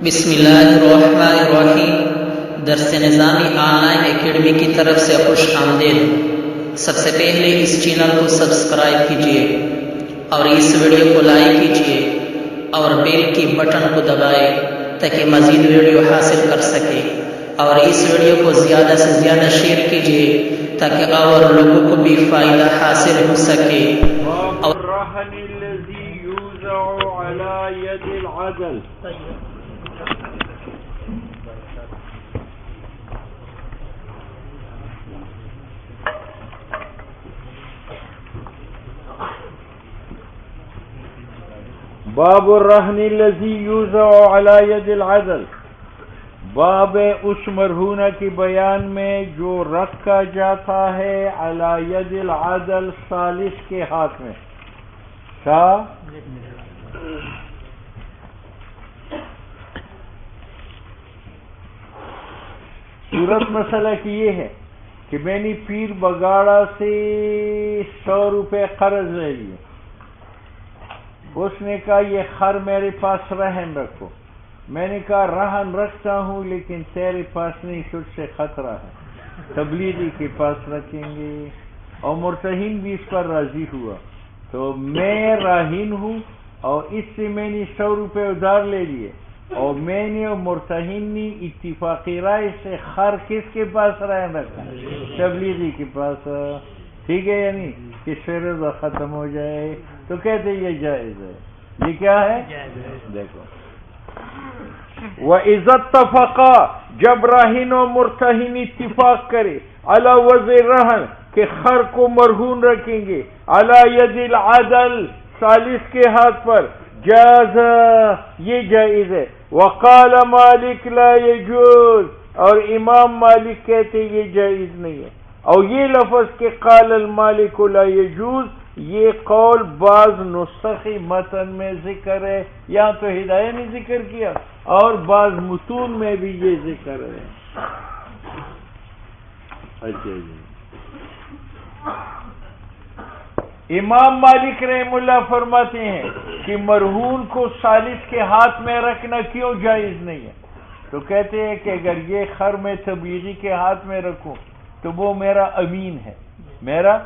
بسم اللہ الرحمن الرحیم۔ درس نظامی آن لائن اکیڈمی کی طرف سے خوش آمدید۔ سب سے پہلے اس چینل کو سبسکرائب کیجیے اور اس ویڈیو کو لائک کیجیے اور بیل کی بٹن کو دبائے تاکہ مزید ویڈیو حاصل کر سکے، اور اس ویڈیو کو زیادہ سے زیادہ شیئر کیجیے تاکہ اور لوگوں کو بھی فائدہ حاصل ہو سکے۔ الرهن الذي يوزع على يد العدل۔ باب الرهن الذي يوزع على يد العدل، باب اس مرہونہ کی بیان میں جو رکھا جاتا ہے علی ید العدل، ثالث کے ہاتھ میں۔ صورت مسئلہ کی یہ ہے کہ میں نے پیر بگاڑا سے 100 روپے قرض لے لیے۔ اس نے کہا یہ خر میرے پاس رہن رکھو۔ میں نے کہا رہن رکھتا ہوں لیکن تیرے پاس نہیں، تجھ سے خطرہ ہے، تبلیغی کے پاس رکھیں گے، اور مرتہین بھی اس پر راضی ہوا۔ تو میں راہین ہوں اور اس سے میں نے 100 روپے ادھار لے لیے، اور میں نے اور مرتہین نے اتفاقی رائے سے خر کس کے پاس رہن رکھا؟ تبلیغی کے پاس۔ ٹھیک ہے، یعنی کہ روزہ ختم ہو جائے تو کہتے یہ جائز ہے۔ یہ کیا ہے؟ دیکھو، وَإِذَا اتَّفَقَا، جب راہین و مرتہین اتفاق کرے علی وضع رہن کہ خر کو مرہون رکھیں گے، علی ید العدل، ثالث کے ہاتھ پر، جاز، یہ جائز ہے۔ وقال مالک لا يجوز، اور امام مالک کہتے یہ جائز نہیں ہے۔ اور یہ لفظ کہ قال المالک لا يجوز، یہ قول بعض نسخی متن میں ذکر ہے، یہاں تو ہدایہ نے ذکر کیا، اور بعض متون میں بھی یہ ذکر ہے۔ اچھا جی، امام مالک رحم اللہ فرماتے ہیں کہ مرہون کو ثالث کے ہاتھ میں رکھنا کیوں جائز نہیں ہے؟ تو کہتے ہیں کہ اگر یہ خر میں تبلیغی کے ہاتھ میں رکھوں تو وہ میرا امین ہے، میرا،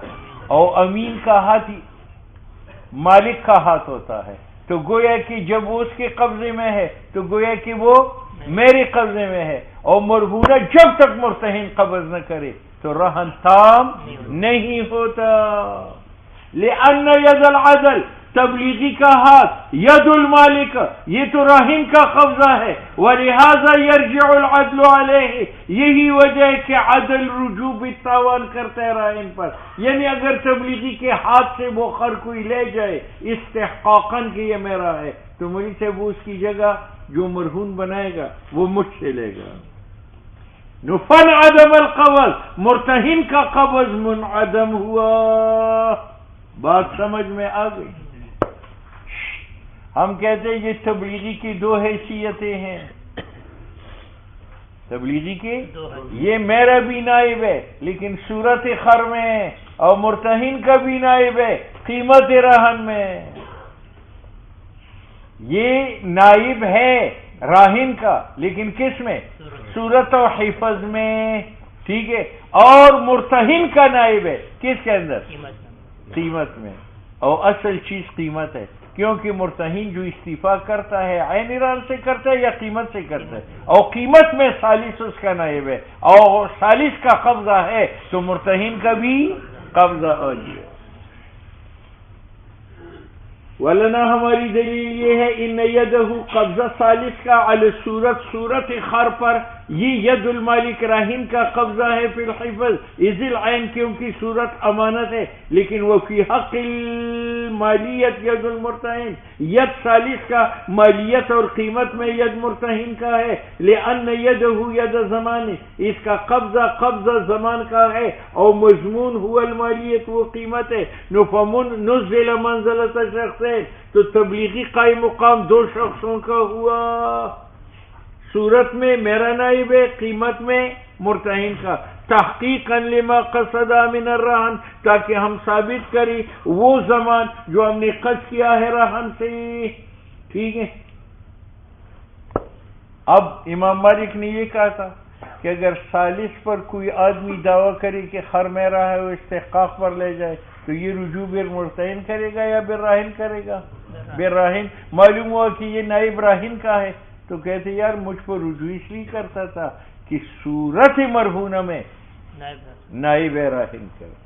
اور امین کا ہاتھ مالک کا ہاتھ ہوتا ہے، تو گویا کہ جب وہ اس کے قبضے میں ہے تو گویا کہ وہ میرے قبضے میں ہے، اور مرہونہ جب تک مرتہن قبض نہ کرے تو رہن تام نہیں ہوتا۔ لأن ید العدل، تبلیغی کا ہاتھ، ید المالک، یہ تو راہن کا قبضہ ہے، ولہذا یرجع العدل علیہ، یہی وجہ ہے کہ عدل رجوع بالتاوان کرتا ہے راہن پر۔ یعنی اگر تبلیغی کے ہاتھ سے وہ خر کوئی لے جائے استحقاقاً کہ یہ میرا ہے، تو مجھ سے وہ اس کی جگہ جو مرہون بنائے گا وہ مجھ سے لے گا۔ فن عدم القبض، مرتہن کا قبض منعدم ہوا۔ بات سمجھ میں آ گئی؟ ہم کہتے ہیں یہ تبلیغی کی دو حیثیتیں ہیں، تبلیغی کی، یہ میرا بھی نائب ہے لیکن صورت خر میں ہے، اور مرتہن کا بھی نائب ہے قیمت رہن میں۔ یہ نائب ہے راہن کا لیکن کس میں؟ صورت و حفظ میں، ٹھیک ہے، اور مرتہن کا نائب ہے کس کے اندر؟ قیمت میں، اور اصل چیز قیمت ہے، کیونکہ مرتہن جو استعفا کرتا ہے عین ران سے کرتا ہے یا قیمت سے کرتا ہے، اور قیمت میں ثالث اس کا نائب ہے، اور ثالث کا قبضہ ہے تو مرتہن کا بھی قبضہ ہو جائے۔ ولنا، ہماری دلیل یہ ہے ان یدہ، قبضہ ثالث کا، علی صورت، صورت خر پر، یہ ید المالک راہن کا قبضہ ہے فی الحفظ، اذ العین، کیونکہ صورت امانت ہے، لیکن وہ فی حق المالیت ید المرتہن، ید ثالث کا مالیت اور قیمت میں ید مرتہن کا ہے، لأن یدہ ید زمان، اس کا قبضہ قبضہ زمان کا ہے، اور مضمون ہوا المالیت، وہ قیمت ہے، نزل منزلت شخصین، تو تبلیغی قائم مقام دو شخصوں کا ہوا، صورت میں میرا نائب ہے، قیمت میں مرتہن کا، تحقیقاً لما قصد من الرہن، تاکہ ہم ثابت کریں وہ زمان جو ہم نے قصد کیا ہے رہن سے. ٹھیک ہے. اب امام مالک نے یہ کہا تھا کہ اگر ثالث پر کوئی آدمی دعویٰ کرے کہ خر میرا ہے وہ استحقاق پر لے جائے تو یہ رجوع بالمرتہن کرے گا یا بالراہن کرے گا؟ بالراہن۔ معلوم ہوا کہ یہ نائب راہن کا ہے، تو کہتے یار مجھ پر رجوع اس لیے کرتا تھا کہ صورت مرہونہ میں نائب راہن کرے۔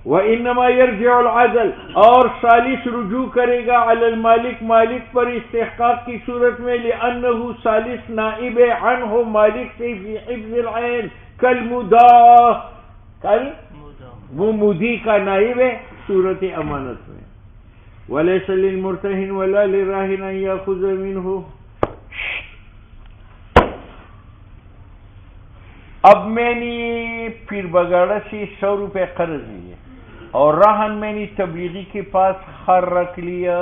وَإِنَّمَا يَرْجِعُ الْعَدْلُ، اور ثالث رجوع کرے گا علی المالک، مالک پر استحقاق کی صورت میں، لِأَنَّهُ ثالث نائب عنہ مالک سے فی حفظ العین کالمداع، وہ مدی کا نائب ہے صورت امانت میں۔ وَلَيْسَ لِلْمُرْتَهِنِ وَلَا لِلرَّاهِنِ أَن يَأْخُذَ مِنْهُ، اب میں نے پیر بگاڑا سے 100 روپے قرض لیے اور راہن میں نے تبلیغی کے پاس خر رکھ لیا،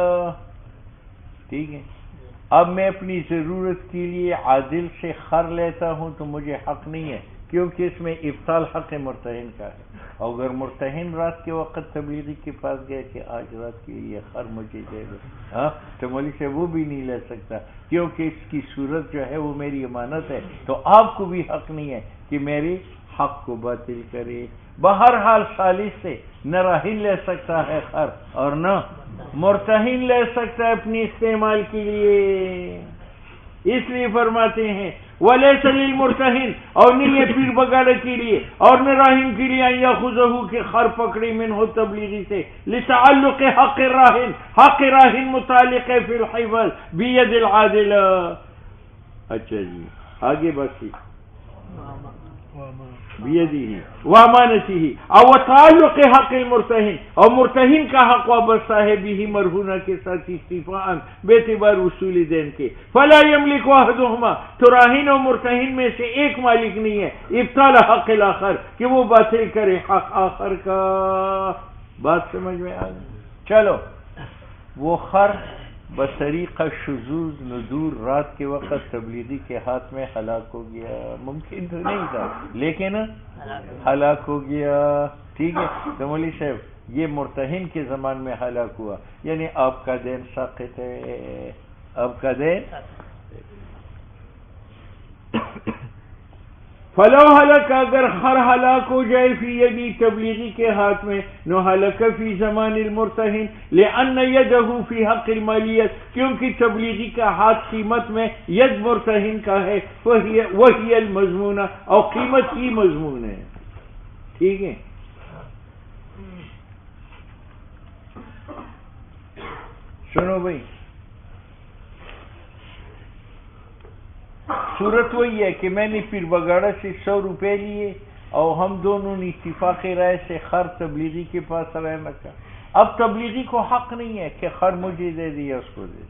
ٹھیک ہے، اب میں اپنی ضرورت کے لیے عادل سے خر لیتا ہوں تو مجھے حق نہیں ہے، کیونکہ اس میں ابطال حق مرتہن کا ہے۔ اور اگر مرتہن رات کے وقت تبلیغی کے پاس گئے کہ آج رات کے لیے خر مجھے دے دو، ہاں، تو مولوی سے وہ بھی نہیں لے سکتا، کیونکہ اس کی صورت جو ہے وہ میری امانت ہے، تو آپ کو بھی حق نہیں ہے کہ میری حق کو باطل کرے۔ بہرحال ثالث سے نہ راہن لے سکتا ہے خر اور نہ مرتہن لے سکتا ہے اپنی استعمال کے لیے، اس لیے فرماتے ہیں وَلَيْسَ لِلْمُرْتَهِنِ، اور نہیں ہے پیر بگاڑے کے لیے اور نہ راہن کے لیے أَن يَأْخُذَهُ کہ خر پکڑی منہ تبلیغی سے، لِتَعَلُّقِ حق الراہن، حق راہن متعلق ہے فی الحفظ بید العادل۔ اچھا جی آگے بسی بیدی وامانتی اور تعلق حق المرتہن، اور مرتہن کا حق وابستہ ہے بھی مرہونہ کے ساتھ استفاءً بے اعتبار وصول دین کے، فلا یملک احدہما، تو راہن اور مرتہن میں سے ایک مالک نہیں ہے ابطال حق الاخر کہ وہ باطل کرے حق آخر کا۔ بات سمجھ میں آ گئی؟ چلو، وہ خر بطریقہ شذوذ ندور رات کے وقت تبلیغی کے ہاتھ میں ہلاک ہو گیا، ممکن تو نہیں تھا لیکن ہلاک ہو گیا، ٹھیک ہے، تو مولوی صاحب یہ مرتہن کے زمان میں ہلاک ہوا، یعنی آپ کا دین ساقط ہے، آپ کا دین۔ فلو ہلک، اگر خر ہلاک ہو جائے فی یدی تبلیغی کے ہاتھ میں، نو ہلک فی زمان المرتہن لأن یدہ فی حق المالیت، کیونکہ تبلیغی کا ہاتھ قیمت میں ید مرتہن کا ہے، وہی المضمونہ، اور قیمت کی مضمون ہے، ٹھیک ہے۔ سنو بھائی، صورت وہی ہے کہ میں نے پیر بگاڑا سے 100 روپے لیے اور ہم دونوں نے اتفاق رائے سے خر تبلیغی کے پاس رہنا کا۔ اب تبلیغی کو حق نہیں ہے کہ خر مجھے دے دیا اس کو دے دیا،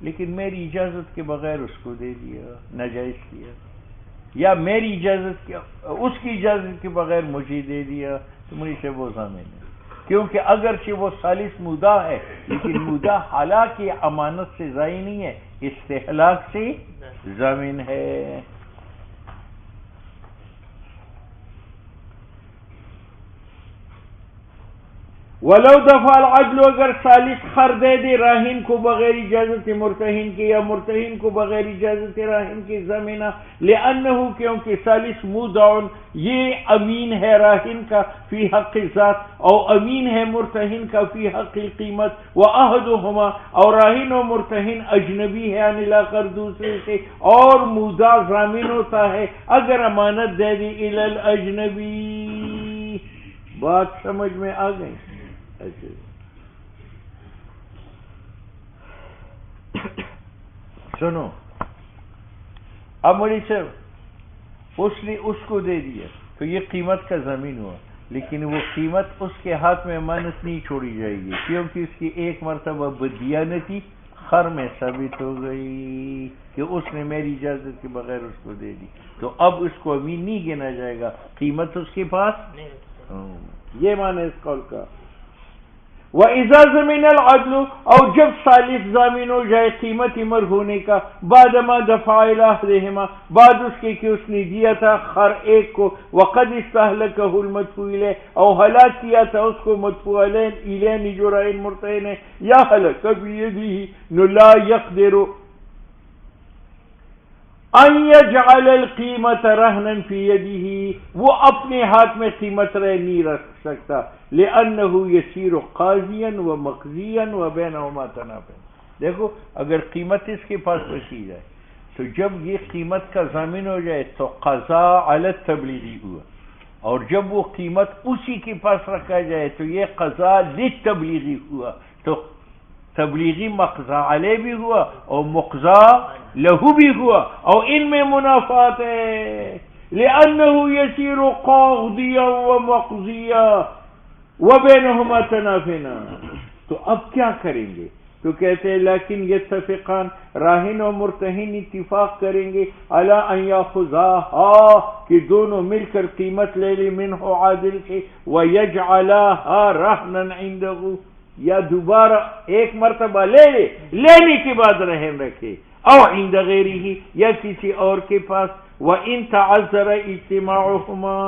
لیکن میری اجازت کے بغیر اس کو دے دیا، ناجائز کیا، یا میری اجازت کے اس کی اجازت کے بغیر مجھے دے دیا، تو مجھے سے وہ ضامن ہے، کیونکہ اگرچہ وہ ثالث مدعا ہے لیکن مدعا حالانکہ امانت سے ضائع نہیں ہے، استحلاق سے ضامن ہے۔ ولو دفع العدل، اگر ثالث خر دے دے راہن کو بغیر اجازت مرتہن کے یا مرتہن کو بغیر اجازت راہن کے ضمینہ، لأنہ کیونکہ ثالث مودع، یہ امین ہے راہن کا فی حق ذات، اور امین ہے مرتہن کا فی حق قیمت، وعہدہما، اور راہن و مرتہن اجنبی ہے عن الاخر دوسرے سے، اور مودع ضامن ہوتا ہے اگر امانت دے دی الی الاجنبی۔ بات سمجھ میں آ گئی؟ سنو، اب مولوی صاحب اس نے اس کو دے دیا تو یہ قیمت کا زمین ہوا، لیکن وہ قیمت اس کے ہاتھ میں امانت نہیں چھوڑی جائے گی، کیونکہ اس کی ایک مرتبہ بدیانتی خر میں ثابت ہو گئی کہ اس نے میری اجازت کے بغیر اس کو دے دی، تو اب اس کو امین نہیں گنا جائے گا، قیمت اس کے پاس، یہ معنی اس قول کا۔ وَإِذَا زَمِنَ الْعَدْلُ، اور جب ثالث ضامن ہو جائے قیمت مر ہونے کا، بعدما دفع احدہما، بعد اس کے کہ اس نے دیا تھا خر ایک کو، وقد استہلکہ المدفوع الیہ، اور ہلاک کیا تھا اس کو مدفوع الیہ جو راہن مرتہن ہے، یا ہلک بیدہ، نو لا یقدر ان یجعل القیمت رہنا فی یدہ، وہ اپنے ہاتھ میں قیمت نہیں رکھ سکتا، لأنہ یصیر قاضیا ومقضیا وبینہما تنافع۔ دیکھو اگر قیمت اس کے پاس رکھی جائے تو جب یہ قیمت کا ضامن ہو جائے تو قضا علی التبلیغی ہوا، اور جب وہ قیمت اسی کے پاس رکھا جائے تو یہ قضا للتبلیغی ہوا، تو تبلیغی مقضا علیہ بھی ہوا اور مقضا لہو بھی ہوا، اور ان میں منافات ہے، لأنہ یسیر قاضیا ومقضیا وبینہما تنافع۔ تو اب کیا کریں گے؟ تو کہتے ہیں لیکن یتفقان، راہن اور مرتہن اتفاق کریں گے، علی ان یاخذاها، کہ دونوں مل کر قیمت لے لی منہ عادل کے، ویجعلاها رہنا عنده، یا دوبارہ ایک مرتبہ لے لے، لینے کے بعد رہن رکھے، او عند غیرہ، یا کسی اور کے پاس، وان تعذر اجتماعهما،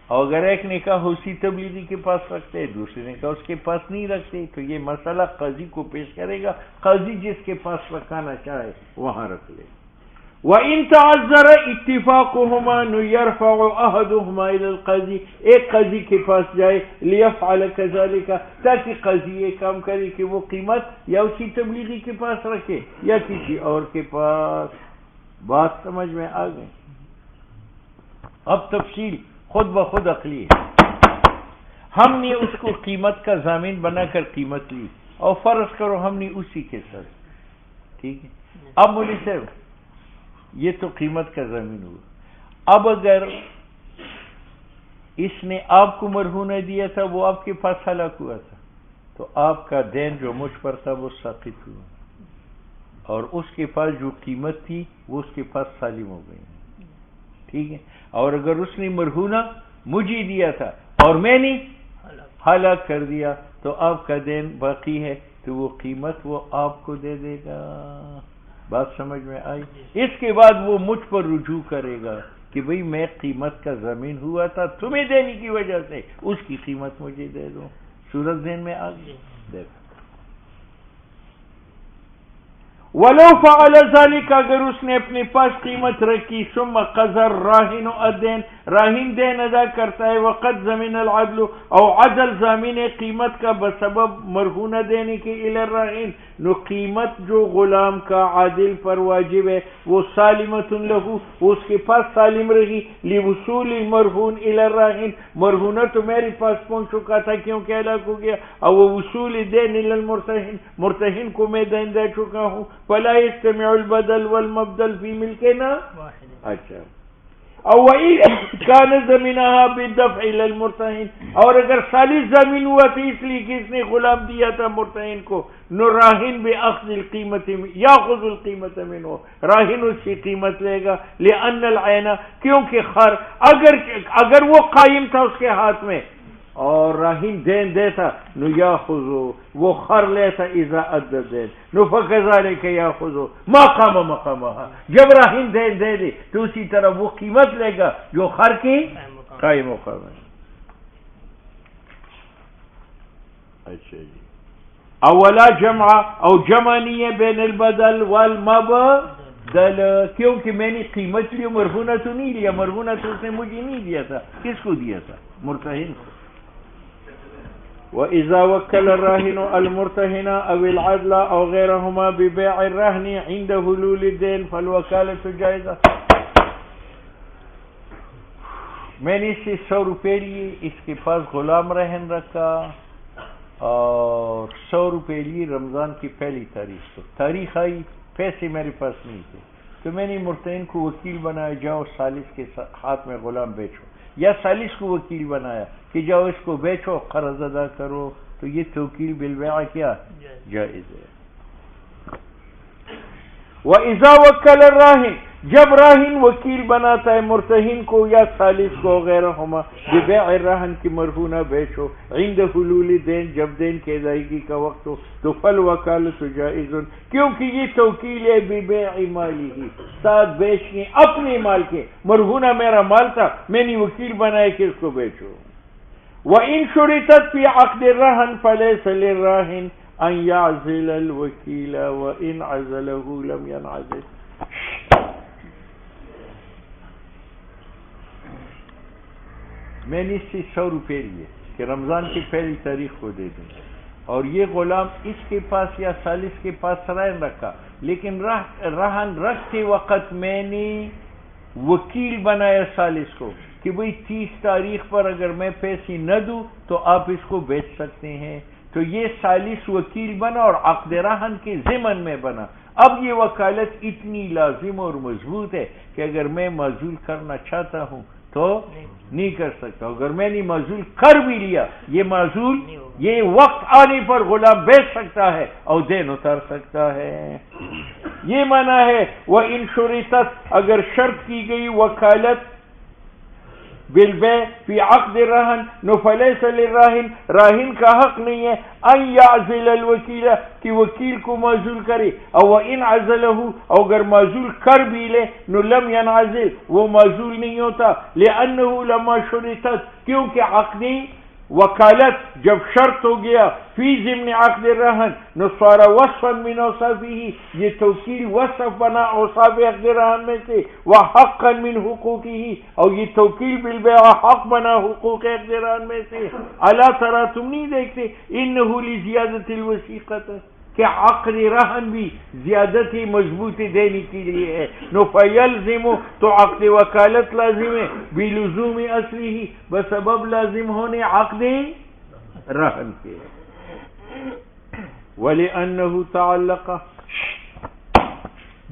اور اگر ایک نے کہا اسی تبلیغی کے پاس رکھتے، دوسرے نے کہا اس کے پاس نہیں رکھتے، تو یہ مسئلہ قاضی کو پیش کرے گا، قاضی جس کے پاس رکھانا چاہے وہاں رکھ لے۔ وَإِن تَعَذَّرَ اتِّفَاقُهُمَا يَرْفَعُ أَحَدُهُمَا إِلَى الْقَاضِي، ایک قاضی کے پاس جائے، لِيَفْعَلَ كَذَلِكَ، تاکہ قاضی یہ کام کرے کہ وہ قیمت یا اسی تبلیغی کے پاس رکھے یا کسی اور کے پاس۔ بات سمجھ میں آ گئی؟ اب تفصیل خود بخود عقلی ہے۔ ہم نے اس کو قیمت کا ضامن بنا کر قیمت لی، اور فرض کرو ہم نے اسی کے ساتھ، ٹھیک ہے، اب مولوی صاحب یہ تو قیمت کا ضامن ہوا، اب اگر اس نے آپ کو مرہونہ دیا تھا، وہ آپ کے پاس ہلاک ہوا تھا، تو آپ کا دین جو مجھ پر تھا وہ ساقط ہوا، اور اس کے پاس جو قیمت تھی وہ اس کے پاس سالم ہو گئی، ٹھیک ہے۔ اور اگر اس نے مرہونہ مجھے دیا تھا اور میں نے ہلاک کر دیا تو آپ کا دین باقی ہے، تو وہ قیمت وہ آپ کو دے دے گا۔ بات سمجھ میں آئی؟ اس کے بعد وہ مجھ پر رجوع کرے گا کہ بھئی میں قیمت کا ضامن ہوا تھا، تمہیں دینے کی وجہ سے اس کی قیمت مجھے دے دو۔ صورت ذہن میں آ گئی؟ دیکھو، وَلَوْ فَعَلَ ذَلِكَ، اگر اس نے اپنے پاس قیمت رکھی، ثُمَّ قَضَى الرَّاهِنُ الدَّيْنَ، راہن دین ادا کرتا ہے، وَقَدْ ضَمِنَ الْعَدْلُ، اور عدل ضامن قیمت کا بسبب مرہونہ دینے کے، إِلَى الرَّاهِن، نو قیمت جو غلام کا عادل پر واجب ہے وہ سالمۃ لہو، اس کے پاس سالم رہی، لِوُصُولِ الْمَرْهُونِ إِلَى الرَّاهِن، مرہونہ تو میرے پاس پہنچ چکا تھا کیونکہ ہلاک ہو گیا، اور وہ وصول دین إِلَى الْمُرْتَهِن، مرتہن کو میں دین دے چکا ہوں، فلا يجتمع البدل والمبدل في ملكنا واحد۔ اچھا، او كان ضمنها بالدفع الى المرتهن، اور اگر ثالث ضامن ہوا تو اس لیے کہ اس نے غلام دیا تھا مرتہن کو، نو راہن باخذ القیمت، یاخذ القیمت منه، راہن اس کی قیمت لے گا، لان العین، کیونکہ خر اگر وہ قائم تھا اس کے ہاتھ میں اور راہن دین دیتا، نو یاخذو، وہ خر لیتا، اذا ادى الدین، نو فکذالک یاخذو ما قام مقامها، جب راہن دین دے دے تو اسی طرح وہ قیمت لے گا جو خر کی قائم مقام ہے۔ اچھا جی، اولا جمع، او جمع نہیں ہے بین البدل والمبدل، کیونکہ میں نے قیمت لی، مرہونہ تو نہیں لیا، مرہونہ تو اس نے مجھے نہیں دیا تھا، کس کو دیا تھا؟ مرتہن کو۔ وَإِذَا وَكَّلَ الرَّاهِنُ الْمُرْتَهِنَ أَوِ الْعَدْلَ أَوْ غَيْرَهُمَا بِبَيْعِ الرَّهْنِ عِنْدَ حُلُولِ الدَّيْنِ فَالْوَكَالَةُ جَائِزَةٌ، میں نے اسے 100 روپے لیے، اس کے پاس غلام رہن رکھا، اور 100 روپے لیے رمضان کی پہلی تاریخ کو، تاریخ آئی، پیسے میرے پاس نہیں تھے، تو میں نے مرتہن کو وکیل بنایا، جاؤ سالس کے ہاتھ میں غلام بیچو، یا سالس کو وکیل بنایا کہ جاؤ اس کو بیچو، قرض ادا کرو، تو یہ توکیل بالبیع کیا جائز ہے۔ وَإِذَا وَكَّلَ الرَّاهِنُ، جب راہن وکیل بناتا ہے مرتہن کو یا ثالث کو، غیرہما ببیع الرہن کی مرہونہ بیچو، عند حلول دین، جب دین کی ادائیگی کا وقت ہو، تو فالوکالۃ جائز، کیونکہ یہ توکیل ہے ببیع مالی، ساتھ بیچنے اپنے مال کے، مرہونہ میرا مال تھا، میں نے وکیل بنایا کہ اس کو بیچو۔ وَإِن شُرِطَتْ فِي عَقْدِ الرَّهْنِ فَلَيْسَ لِلرَّاهِنِ أَن يَعْزِلَ الْوَكِيلَ وَإِنْ عَزَلَهُ لَمْ يَنْعَزِلْ، میں نے اس سے 100 روپے لیے کہ رمضان کی پہلی تاریخ کو دے دوں، اور یہ غلام اس کے پاس یا سالس کے پاس رہن رکھا، لیکن رہن رکھتے وقت میں نے وکیل بنایا سالس کو کہ بھئی 30 تاریخ پر اگر میں پیسے نہ دوں تو آپ اس کو بیچ سکتے ہیں، تو یہ سالس وکیل بنا اور عقد رہن کے ضمن میں بنا۔ اب یہ وکالت اتنی لازم اور مضبوط ہے کہ اگر میں معزول کرنا چاہتا ہوں تو نہیں کر سکتا، اگر میں نے معزول کر بھی لیا یہ معزول یہ وقت آنے پر غلام بیچ سکتا ہے اور دین اتار سکتا ہے۔ یہ معنی ہے وَإِن شُرِطَتْ، اگر شرط کی گئی وکالت بالبیع فی عقد الرہن نو فلیس للراہن، راہن کا حق نہیں ہے ان یعزل الوکیل کہ وکیل کو معزول کرے، او ان عزلہ، او اگر معزول کر بھی لے نو لم ینعزل، وہ معزول نہیں ہوتا، لأنہ لما شرطت، کیونکہ عقدی وکالت جب شرط ہو گیا فی ضمن عقد الرہن نو صار وصفا من اوصافہ، یہ توکیل وصف بنا اوصاف عقد الرہن میں سے، وحقا من حقوقہ، اور یہ توکیل بالبیع حق بنا حقوق عقد الرہن میں سے۔ الا ترى، تم نہیں دیکھتے، انہ لزیادت الوثیقۃ، کہ عقد رہن بھی زیادتی مضبوطی دینے کے لیے ہے، نو فیلزم، تو عقد وکالت لازم ہے، بلزوم اصلی، بسبب لازم ہونے عقد رہن کے، وَلِأَنَّهُ تعلق،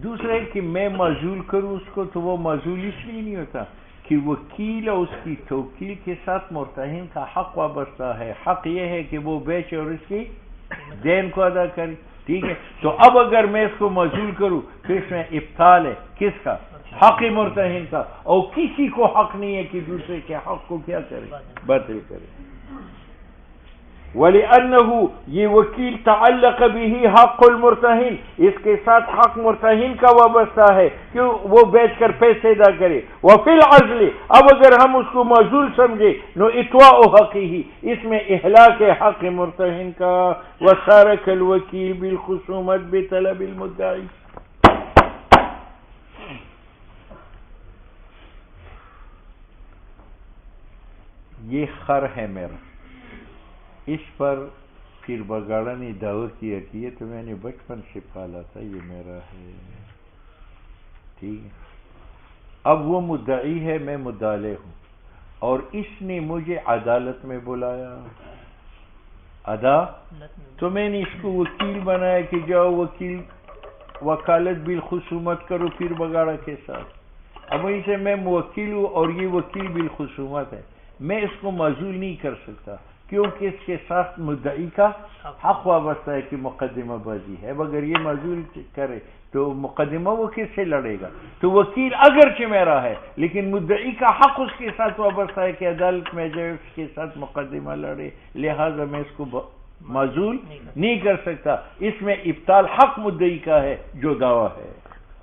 دوسرے کہ میں معزول کروں اس کو تو وہ معزول اس لیے نہیں ہوتا کہ وکیل اور اس کی توکیل کے ساتھ مرتہن کا حق وابستہ ہے، حق یہ ہے کہ وہ بیچے اور اس کی دین کو ادا کرے، ٹھیک ہے۔ تو اب اگر میں اس کو معزول کروں تو اس میں ابطال ہے، کس کا؟ حق مرتہن کا، اور کسی کو حق نہیں ہے کہ دوسرے کے حق کو کیا کرے؟ باطل کرے۔ وَلِأَنَّهُ، یہ وکیل تعلق به حق المرتہن، اس کے ساتھ حق مرتہن کا وابستہ ہے کہ وہ بیچ کر پیسے ادا کرے۔ وفی العزل، اب اگر ہم اس کو معزول سمجھے نو اطواء حقہ، اس میں اہلاک حق مرتہن کا، وصار کالوکیل بالخصومت بطلب المدعی۔ یہ خر ہے میرا، اس پر پھر بگاڑا نے دعوی کیا کہ یہ تو میں نے بچپن سے پالا تھا، یہ میرا ہے، ٹھیک ہے۔ اب وہ مدعی ہے، میں مدعی ہوں، اور اس نے مجھے عدالت میں بلایا، تو میں نے اس کو وکیل بنایا کہ جاؤ وکیل وکالت بالخصومت کرو پھر بگاڑا کے ساتھ۔ اب وہیں سے میں موکل ہوں اور یہ وکیل بالخصومت ہے، میں اس کو معزول نہیں کر سکتا کیونکہ اس کے ساتھ مدعی کا حق وابستہ ہے کہ مقدمہ بازی ہے، اگر یہ معزول کرے تو مقدمہ وہ کس سے لڑے گا؟ تو وکیل اگرچہ میرا ہے لیکن مدعی کا حق اس کے ساتھ وابستہ ہے کہ عدالت میں جائے اس کے ساتھ مقدمہ لڑے، لہذا میں اس کو معزول نہیں کر سکتا۔ اس میں ابطال حق مدعی کا ہے جو دعویٰ ہے۔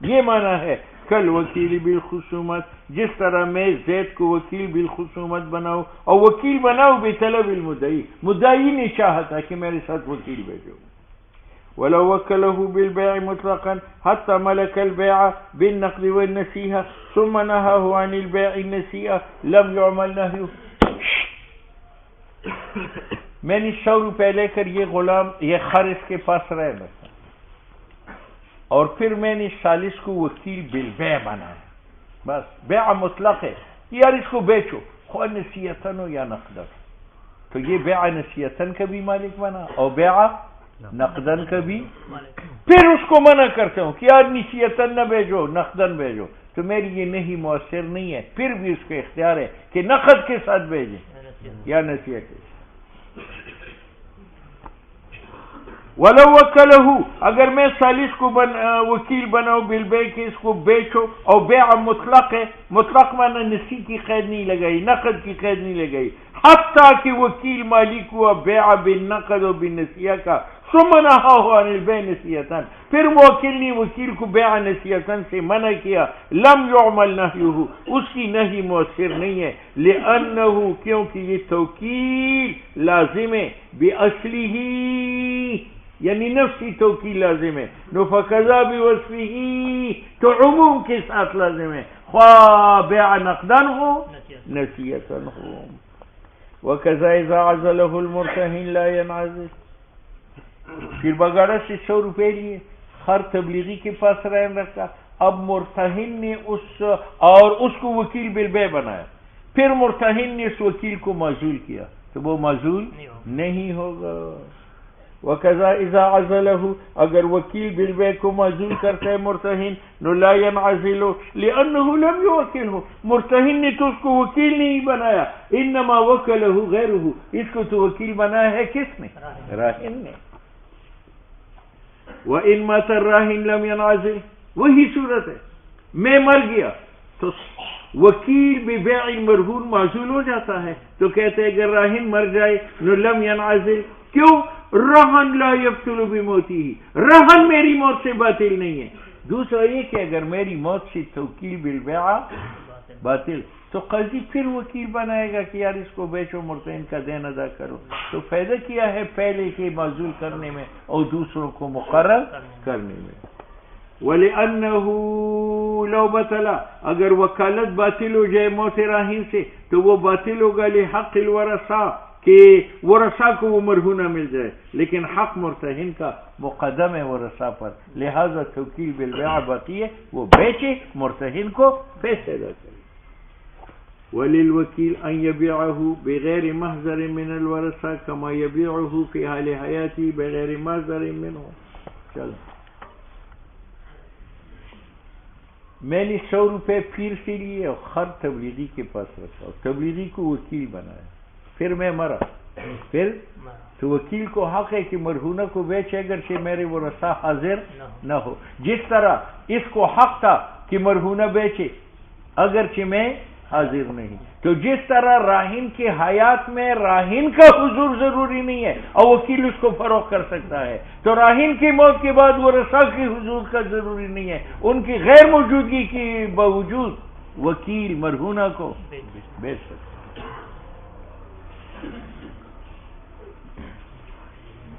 یہ معنی ہے کل وکیل بالخصومت، جس طرح میں زید کو وکیل بالخصومت بناؤ اور وکیل بناؤ بطلب المدعی، مدعی نے چاہا تھا کہ میرے ساتھ وکیل بھیجو۔ وَلَوْ وَكَّلَهُ بِالْبَيْعِ مُطْلَقًا حَتَّى مَلَكَ الْبَيْعَ بِالنَّقْدِ وَالنَّسِيحَةِ ثُمَّ نَهَاهُ عَنِ الْبَيْعِ النَّسِيحَةِ لَمْ يُعْمَلْ نَهْيُهُ۔ میں نے 100 روپے لے کر یہ غلام یہ خر اس کے پاس رہ بسا، اور پھر میں نے سالس کو وکیل بالبیع بنایا، بس بیع مطلق ہے، یار اس کو بیچو خواہ نسیتاً ہو یا نقداً، تو یہ بیع نسیتاً کا بھی مالک بنا اور بیع نقداً کا بھی۔ پھر اس کو منع کرتے ہوں کہ یار نسیتاً نہ بھیجو نقداً بھیجو، تو میری یہ نہیں مؤثر نہیں ہے، پھر بھی اس کو اختیار ہے کہ نقد کے ساتھ بھیجیں یا نسیت کے ساتھ۔ وَلَوْ وَكَّلَهُ، اگر میں سالس کو وکیل بناؤ بالبیع کہ اس کو بیچو، اور بیع مطلق ہے، مطلق معنی نسی کی قید نہیں لگائی، نقد کی قید نہیں لگائی، حتیٰ کہ وکیل مالک ہوا بیع بالنقد و بالنسیہ کا، ثم نهاه عن البيع نسیتاً، پھر موکل نے وکیل کو بیع نسیتاً سے منع کیا، لم يعمل نهيه، اس کی نہی مؤثر نہیں ہے، لأنه، کیونکہ یہ توکیل لازم ہے، بأصله، یعنی نفسی توکیل لازم ہے، فقضا بوصفه، تو عموم کے ساتھ لازم ہے، خواہ بیع نقداً ہو نسیتاً ہو۔ وَكَذَا إِذَا عَزَلَهُ الْمُرْتَهِنْ لَا يَنْعَزِلُ. پھر بگاڑا سے 100 روپے لیے، ہر تبلیغی کے پاس رہن رکھا، اب مرتہن نے اس کو وکیل بالبیع بنایا، پھر مرتہن نے اس وکیل کو معزول کیا تو وہ معزول نہیں ہوگا. وَكَذَا إِذَا عَزَلَهُ، اگر وکیل بالبیع کو معزول کرتا ہے مرتہن، نو لا ينعزل لأنه لم يوکلہ، مرتہن نے تو اس کو وکیل نہیں بنایا، انما وکلہ غیرہ، اس کو تو وکیل بنایا ہے کس نے؟ راہن نے. وَإِن مَاتَ الرَّاهِنُ لَمْ يَنْعَزِلْ، وہی صورت ہے، میں مر گیا تو وکیل ببیع المرہون معزول ہو جاتا ہے. تو کہتے ہیں اگر راہن مر جائے نو لم ينعزل، کیوں؟ رہن لا یبطل بموتہ، رہن میری موت سے باطل نہیں ہے. دوسرا یہ کہ اگر میری موت سے توکیل بالبیع باطل، تو قاضی پھر وکیل بنائے گا کہ یار اس کو بیچو، مرتہن کا دین ادا کرو. تو فائدہ کیا ہے پہلے کے معزول کرنے میں اور دوسروں کو مقرر کرنے میں. وَلِأَنَّهُ لَوْ بَطَلَ، اگر وکالت باطل ہو جائے موت راہن سے تو وہ باطل ہوگا لحق الورثہ، کہ ورثہ کو وہ مرہونہ مل جائے، لیکن حق مرتہن کا مقدم ہے ورثہ پر، لہذا توکیل بالبیع باقی ہے، وہ بیچے، مرتہن کو پیسے ادا کرے. وَلِلْوَكِيلِ أَنْ يَبِيعَهُ بِغَيْرِ مَحْضَرٍ مِنَ الْوَرَثَةِ كَمَا يَبِيعُهُ فِي حَالِ حَيَاتِهِ بِغَيْرِ مَحْضَرٍ مِنْهُ. چلو میں نے 100 روپے پیر سے لیے اور خر تبلیغی کے پاس رکھا اور تبلیغی کو وکیل بنایا، پھر میں مرا، پھر تو وکیل کو حق ہے کہ مرہونہ کو بیچے اگرچہ میرے ورثہ حاضر نہ ہو، جس طرح اس کو حق تھا کہ مرہونہ بیچے اگرچہ میں حاضر نہیں. تو جس طرح راہن کے حیات میں راہن کا حضور ضروری نہیں ہے اور وکیل اس کو فروخت کر سکتا ہے، تو راہن کی موت کے بعد ورثہ کی حضور کا ضروری نہیں ہے، ان کی غیر موجودگی کے باوجود وکیل مرہونہ کو بیچ سکتا ہے.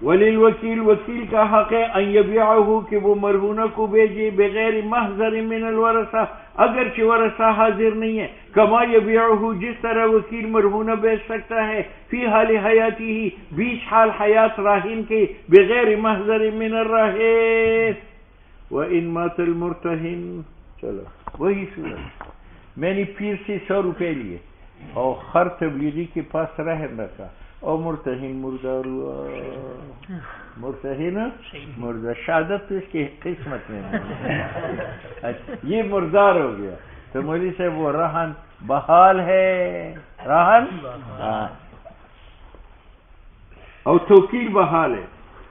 ولیلوکیل، وکیل کا حق ہے ان یبیعہ کہ وہ مرہونہ کو بیچے بغیر محضر من الورثہ اگرچہ ورثہ حاضر نہیں ہے، کما یبیعہ جس طرح وکیل مرہونہ بیچ سکتا ہے فی حال حیاتی ہی بیچ حال حیات راہن کے بغیر محضر من الراہن. وَإِن مَاتَ الْمُرْتَهِنُ، چلو وہی صورت، میں نے پیر سے 100 روپے لیے اور خر تبلیغی کے پاس رہن رکھا اور مرتہن مردار ہوا، مرتہن مردار، شہادت تو اس کی قسمت میں یہ مردار ہو گیا تو مولوی صاحب وہ رہن بحال ہے، رہن اور توکیل بحال ہے.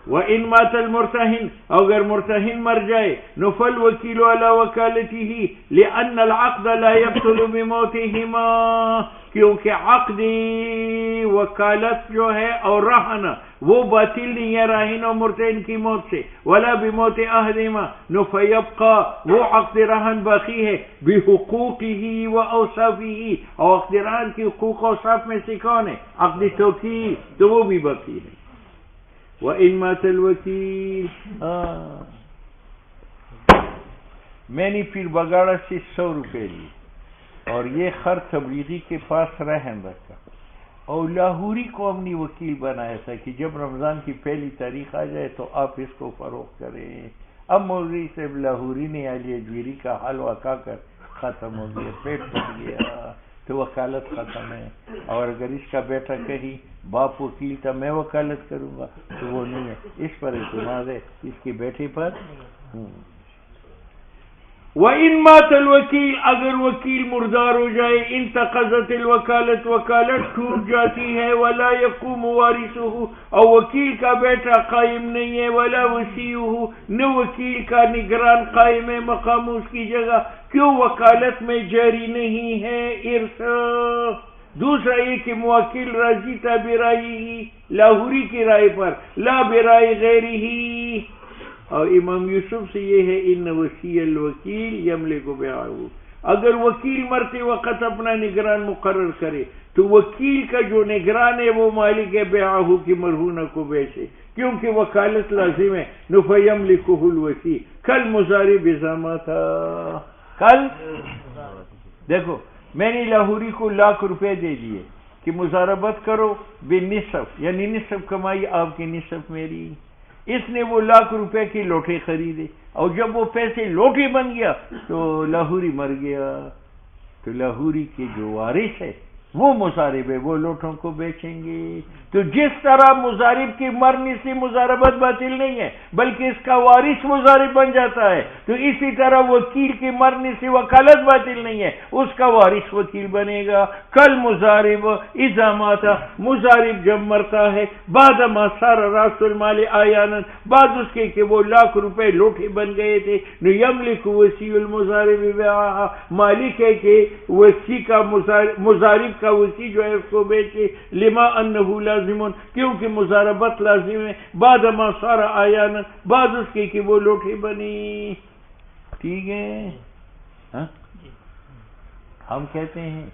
وَإِن مَاتَ الْمُرْتَهِنُ، اگر مرتہن مر جائے نفل وکیل علی وکالته لأن العقد لا يبطل بموتهما، کیونکہ عقد وکالت جو ہے اور رہن وہ باطل نہیں ہے راہن اور مرتہن کی موت سے، ولا بموت احدہما، فیبقى وہ عقد رہن باقی ہے بحقوقه واوصافه، اور عقد رہن کی حقوق و اوصاف میں سے کون ہے؟ عقد توکیل، تو وہ بھی باقی ہے. وَإِن مَاتَ الْوَكِيلُ، میں نے پھر بگاڑا سے 100 روپے لی اور یہ خر تبلیغی کے پاس رہن رکھا اور لاہوری کو ہم نے وکیل بنایا تھا کہ جب رمضان کی پہلی تاریخ آ جائے تو آپ اس کو فروخت کریں. اب مولوی صاحب لاہوری نے علی اجویری کا حلوہ کھا کر ختم ہو گیا، پیٹ پھٹ گیا تو وکالت ختم ہے. اور اگر اس کا بیٹا کہیں باپ وکیل تھا میں وکالت کروں گا تو وہ نہیں ہے، اس پر اعتماد ہے، اس کے بیٹے پر. وَإِن مَاتَ الْوَكِيلُ، اگر وکیل مردار ہو جائے انتقضت الوکالت، وکالت ٹوٹ جاتی ہے، ولا یقوم وارثہ، اور وکیل کا بیٹا قائم نہیں ہے، ولا وصیہ، نہ وکیل کا نگران قائم ہے مقام اس کی جگہ، کیوں؟ وکالت میں جاری نہیں ہے ارث. دوسرا یہ کہ موکل راضی تھا برائے لاہوری کی رائے پر، لا برائے غیرہ. اور امام یوسف سے یہ ہے ان وصی الوکیل یملک بیعہ، اگر وکیل مرتے وقت اپنا نگران مقرر کرے تو وکیل کا جو نگران ہے وہ مالک ہے بیعہ کی مرہونہ کو بیچے، کیونکہ وکالت لازم ہے. فیملکہ الوصی کل مضارع بزامہ تھا. کل دیکھو میں نے لاہوری کو 1,00,000 روپے دے دیے کہ مضاربت کرو بے نصف، یعنی نصف کمائی آپ کی نصف میری. اس نے وہ ₹1,00,000 کی لوٹے خریدے، اور جب وہ پیسے لوٹے بن گیا تو لاہوری مر گیا، تو لاہوری کے جو وارث ہے وہ مضارب ہے، وہ لوٹوں کو بیچیں گے. تو جس طرح مضارب کی مرنے سے مضاربت باطل نہیں ہے بلکہ اس کا وارث مضارب بن جاتا ہے، تو اسی طرح وکیل کی مرنے سے وکالت باطل نہیں ہے، اس کا وارث وکیل بنے گا. کل مضارب اذا مات، مضارب جب مرتا ہے بعد ما صار راس المال آیانا، بعد اس کے کہ وہ ₹1,00,000 لوٹے بن گئے تھے، یملک وصی المضارب بیعہا، مالک ہے کہ وصی کا مضارب کا وصی جو ہے اس کو بیچے، لما انہ لازم، کیونکہ مضاربت لازم ہے، بعد ما صار آیانا، بعد اس کے کہ وہ لوٹے بنی. ٹھیک ہے. ہم کہتے ہیں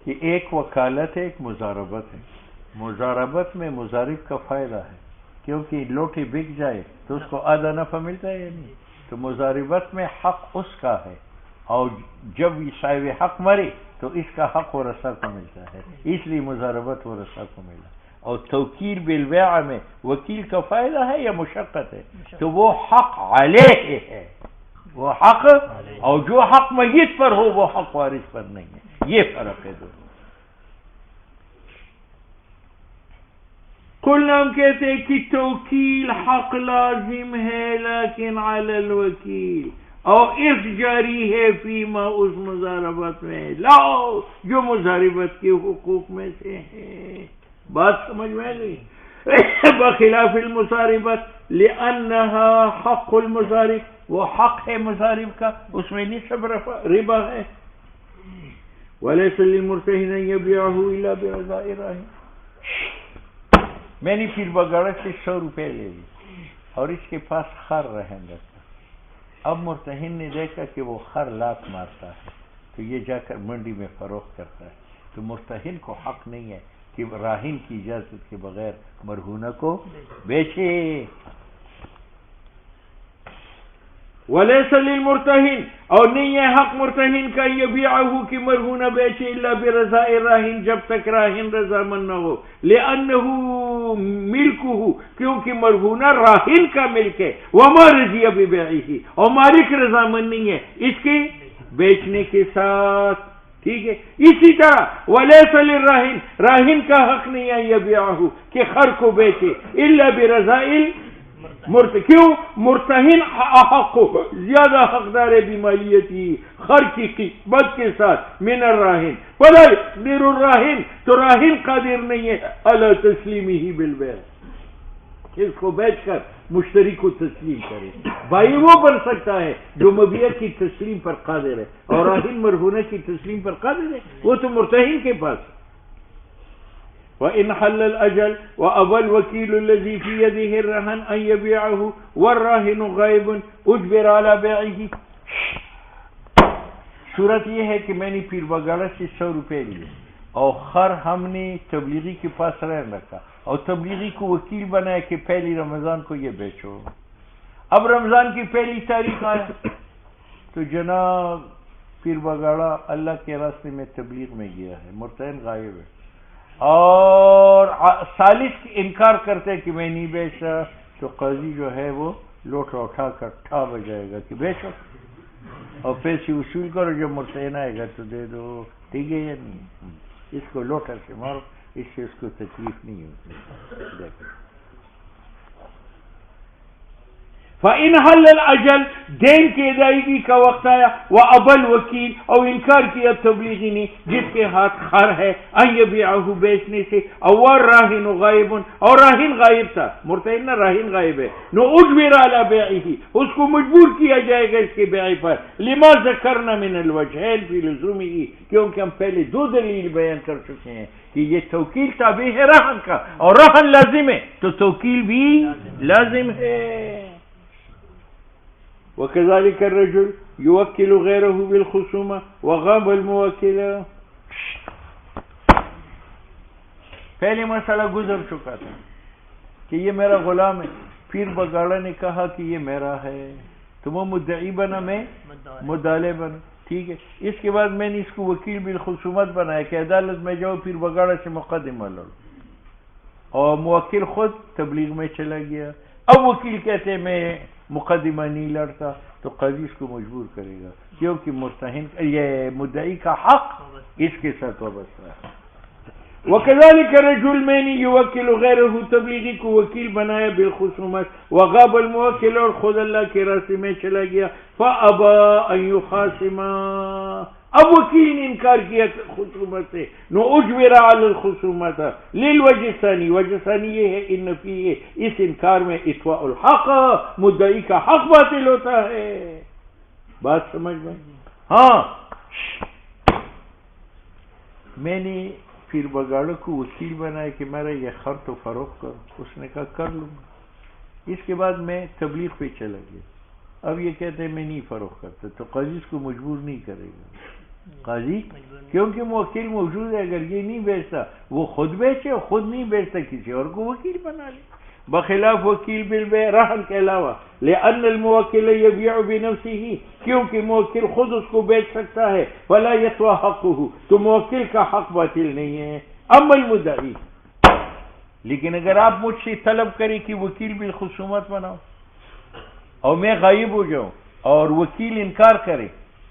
کہ ایک وکالت ہے، ایک مضاربت ہے. مضاربت میں مضارب کا فائدہ ہے، کیونکہ لوٹی بک جائے تو اس کو آدھا نفع ملتا ہے یا نہیں. تو مضاربت میں حق اس کا ہے، اور جب صاحب حق مرے تو اس کا حق ورثہ کو ملتا ہے، اس لیے مضاربت ورثہ کو ملا. اور توکیل بالبیع میں وکیل کا فائدہ ہے یا مشقت ہے؟ تو وہ حق علیہ ہے، وہ حق، اور جو حق میت پر ہو وہ حق وارث پر نہیں ہے. یہ فرق ہے دونوں. کل ہم کہتے ہیں کہ توکیل حق لازم ہے لیکن علی الوکیل، اور اس جاری ہے فیما اس مضاربت میں لاؤ جو مضاربت کے حقوق میں سے ہے. بات سمجھ میں گئی؟ بخلاف المضاربت لأنها حق المضارب، وہ حق ہے مضارب کا، اس میں نصف ربا ہے. ولیس للمرتہن ان یبیعہ الا برضاء الراہن. میں نے پیر بگاڑا سے ₹100 لے لی اور اس کے پاس خر رہن رکھا. اب مرتہن نے دیکھا کہ وہ خر لات مارتا ہے تو یہ جا کر منڈی میں فروخت کرتا ہے. تو مرتہن کو حق نہیں ہے کہ راہن کی اجازت کے بغیر مرہونہ کو بیچے. ولیس للمرتہن، اور نہیں ہے حق مرتہن کا یبیعہ کہ مرہونہ بیچے الا برضاء الراہن، جب تک راہن رضامند نہ ہو. لأنہ ملکہ، کیونکہ مرہونہ راہن کا ملک ہے. وما رضی ببیعہ، اور مالک رضامند نہیں ہے اس کے بیچنے کے ساتھ. ٹھیک ہے. اسی طرح ولیس للراہن، راہن کا حق نہیں ہے یبیعہ کہ خر کو بیچے الا برضاء کیوں؟ مرتہن احق، زیادہ حقدار ہے بیمالیتی، خر کی قیمت کے ساتھ من الراہن. فلا يقدر الراہن، تو راہن قادر نہیں ہے علی تسلیمہ بالبیع، اس کو بیچ کر مشتری کو تسلیم کرے. بھائی وہ بن سکتا ہے جو مبیع کی تسلیم پر قادر ہے، اور راہن مرہونہ کی تسلیم پر قادر ہے، وہ تو مرتہن کے پاس. وَإِنْ حَلَّ الْأَجَلُ وَأَبَى الْوَكِيلُ الَّذِي فِي يَدِهِ الرَّهْنُ أَنْ يَبِيعَهُ وَالرَّاهِنُ غَائِبٌ أُجْبِرَ عَلَى بِيعِهِ. صورت یہ ہے کہ میں نے پیر بگاڑا سے ₹100 لیے اور خر ہم نے تبلیغی کے پاس رہن رکھا، اور تبلیغی کو وکیل بنایا کہ پہلی رمضان کو یہ بیچو. اب رمضان کی پہلی تاریخ آیا تو جناب پیر بگاڑا اللہ کے راستے میں تبلیغ میں گیا ہے، مرتہن غائب ہے، اور ثالث انکار کرتے کہ میں نہیں بیچا، تو قاضی جو ہے وہ لوٹا اٹھا کر ٹھا بجائے گا کہ بیچو اور پیسے وصول کرو، جب مرتہن آئے گا تو دے دو. ٹھیک ہے یا نہیں؟ اس کو لوٹا سے مارو، اس سے اس کو تکلیف نہیں ہوتی. فَإِنْ حَلَّ الْأَجَلُ، دین کی ادائیگی کا وقت آیا، وَأَبَى الْوَكِيلُ، اور انکار کیا تبلیغی نے جس کے ہاتھ خر ہے، أَنْ يَبِيعَهُ بیچنے سے، وَالرَّاهِنُ غَائِبٌ، اور راہن غائب تھا، مرتہن نہ راہن غائب ہے، نو أُجْبِرَ عَلَى بِيعِهِ، اس کو مجبور کیا جائے گا اس کے بیع پر. لما ذکرنا من الوجہین فی لزومہ، کیونکہ ہم پہلے 2 دلیل بیان کر چکے ہیں کہ یہ توکیل تابع ہے رہن کا، اور رہن لازم ہے تو توکیل بھی لازم ہے. وَكَذَلِكَ الرَّجُلُ يُوَكِّلُ غَيْرَهُ بِالْخُصُومَةِ وَغَابَ الْمُوَكِّلُ. پہلے مسئلہ گزر چکا تھا کہ یہ میرا غلام ہے، پیر بگاڑا نے کہا کہ یہ میرا ہے، تو وہ مدعی بنا، میں مدعی بنا. ٹھیک ہے. اس کے بعد میں نے اس کو وکیل بالخصومت بنایا کہ عدالت میں جاؤ پھر بگاڑا سے مقدمہ لڑو، اور موکل خود تبلیغ میں چلا گیا. اب وکیل کہتے ہیں میں مقدمہ نہیں لڑتا، تو قاضی اس کو مجبور کرے گا کیونکہ مرتہن یہ مدعی کا حق اس کے ساتھ وابستہ ہے. وَكَذَلِكَ رَجُلٌ مَّن يُوَكِّلُ غَيْرَهُ، تبلیغی کو وکیل بنایا بالخصومت، وغاب الموکل، اور خود اللہ کے راستے میں چلا گیا، فَأَبَى أَن يُخَاصِمَ، اب وکیل نے انکار کیا خصومت سے، نو اجبر علی الخصومت للوجہ ثانی، وجہ ثانی یہ ہے ان فیہ، اس انکار میں اطفاء الحق، مدعی کا حق باطل ہوتا ہے. بات سمجھ میں؟ ہاں. میں نے پھر بگاڑوں کو وکیل بنایا کہ میرا یہ خر تو فروخت کرو، اس نے کہا کر لوں گا. اس کے بعد میں تبلیغ پہ چلا گیا. اب یہ کہتے ہیں میں نہیں فروخت کرتا، تو قاضی اس کو مجبور نہیں کرے گا. قاضی کیونکہ موکل موجود ہے، اگر یہ نہیں بیچتا وہ خود بیچے، خود نہیں بیچتا کسی اور کو وکیل بنا لے. بخلاف وکیل بالبیع رہن کے علاوہ، لأن الموکل یبیع بنفسہ، کیونکہ موکل خود اس کو بیچ سکتا ہے، فلا یطوی حقہ، تو موکل کا حق باطل نہیں ہے. اما المدعی، لیکن اگر آپ مجھ سے طلب کریں کہ وکیل بالخصومت بناؤ اور میں غائب ہو جاؤں اور وکیل انکار کرے،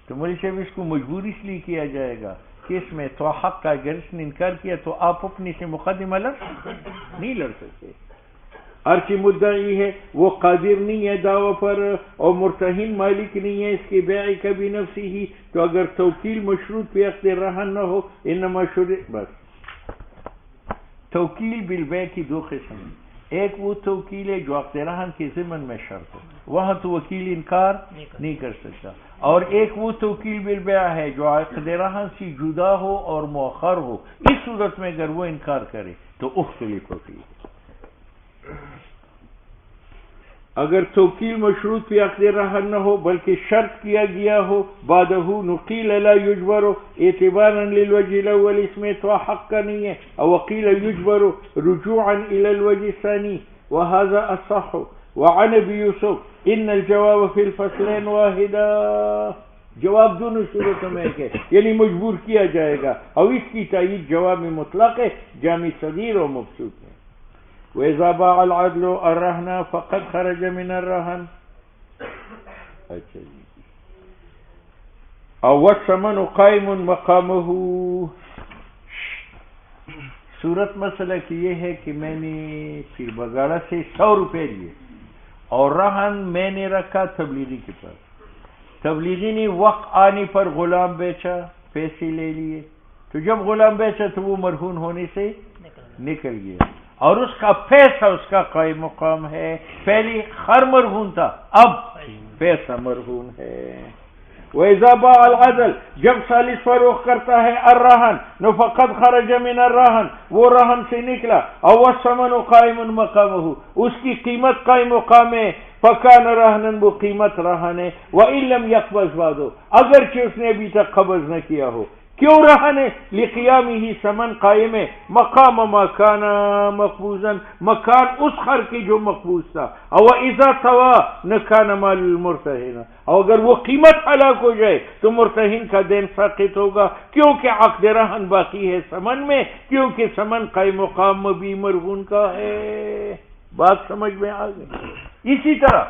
تو مولوی صاحب اس کو مجبور اس لیے کیا جائے گا کہ اس میں تو حق کا، اگر اس نے انکار کیا تو آپ اپنے سے مقدمہ لڑ نہیں لڑ سکتے. ہر چی مدعی ہے وہ قادر نہیں ہے دعوی پر، اور مرتہن مالک نہیں ہے اس کی بیع کا بھی نفسی ہی، تو اگر توکیل مشروط پہ عقد رہن نہ ہو، انما شرط، بس. توکیل بالبیع کی دو قسم ہیں. ایک وہ توکیل ہے جو عقد رہن کے ضمن میں شرط ہو، وہاں تو وکیل انکار نہیں کر سکتا. اور ایک وہ توکیل بالبیع ہے جو عقد رہن سے جدا ہو اور مؤخر ہو. اس صورت میں اگر وہ انکار کرے تو اختلف ہوتی ہے. اگر توکیل مشروط پہ عقد رہن نہ ہو بلکہ شرط کیا گیا ہو، بعدہ نقیل لا یجبر اعتبارا للوجہ الاول، اس میں تو حق کا نہیں ہے، او وقیل یجبر رجوعا الى الوجہ الثانی، وهذا اصح. وعن ابی یوسف ان الجواب فی الفصلین واحدا، جواب دونوں صورتوں میں ہے، یعنی مجبور کیا جائے گا، اور اس کی تائید جواب میں مطلق ہے، جامع صغیر و مبسوط ہے. وَإِذَا بَاعَ الْعَدْلُ الرَّهْنَ فَقَدْ خَرَجَ مِنَ الرَّهْنِ. اچھا جی. اور وَالثَّمَنُ قَائِمٌ مَقَامَهُ. صورت مسئلہ کی یہ ہے کہ میں نے پھر بگاڑا سے 100 روپے لیے اور رہن میں نے رکھا تبلیغی کے پاس. تبلیغی نے وقت آنے پر غلام بیچا، پیسے لے لیے، تو جب غلام بیچا تو وہ مرہون ہونے سے نکل گیا، اور اس کا پیسہ اس کا قائم مقام ہے. پہلے خر مرہون تھا، اب پیسہ مرہون ہے. وَإِذَا بَاعَ الْعَدْلُ، جب ثالث فروخت کرتا ہے الرہن، نو فقد خرج من الرہن، وہ رہن سے نکلا، اور وَالثَّمَنُ قَائِمٌ مَقَامُهُ، اس کی قیمت قائم مقام ہے. فَكَانَ رَهْنًا، وہ قیمت رہن ہے. وَإِن لَمْ يَقْبَضْ بَعْدُ، اگرچہ اس نے ابھی تک قبض نہ کیا ہو. کیوں رہن ہے؟ لقیامہ ثمن قائم ہے، مقام ما کان مقبوضا، مکان اس خر کی جو مقبوض تھا. او اذا طوا نہ کان مال المرتہن، اور اگر وہ قیمت ہلاک ہو جائے تو مرتہن کا دین ساقط ہوگا، کیونکہ عقد رہن باقی ہے ثمن میں، کیونکہ ثمن قائم مقام مبی مرہون کا ہے. بات سمجھ میں آ گئی؟ اسی طرح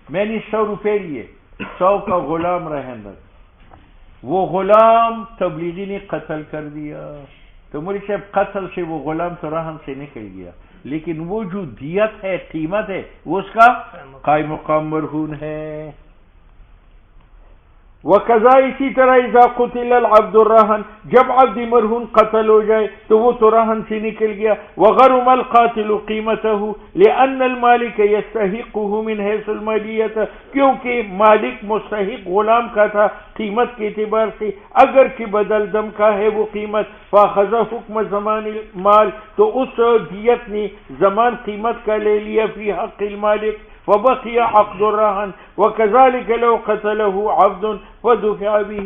میں نے 100 روپے لیے، 100 کا غلام رہن رکھا، وہ غلام تبلیغی نے قتل کر دیا، تو مولوی صاحب قتل سے وہ غلام تو رہن سے نکل گیا، لیکن وہ جو دیت ہے، قیمت ہے، وہ اس کا قائم مقام مرہون ہے. وَكَذَا، اسی طرح اذا قتل العبد الرہن، جب عبد مرہون قتل ہو جائے تو وہ تو رہن سے نکل گیا. وغرم القاتل قیمته لأن المالک یستحقه من حیث المالیت، کیونکہ مالک مستحق غلام کا تھا قیمت کے اعتبار سے، اگرچہ بدل دم کا ہے وہ قیمت. فاخذ حکم زمان المال، تو اس دیت نے زمان قیمت کا لے لیا فی حق المالک، فبقي عقد الرهن. وكذلك لو قتله عبد ودفع به،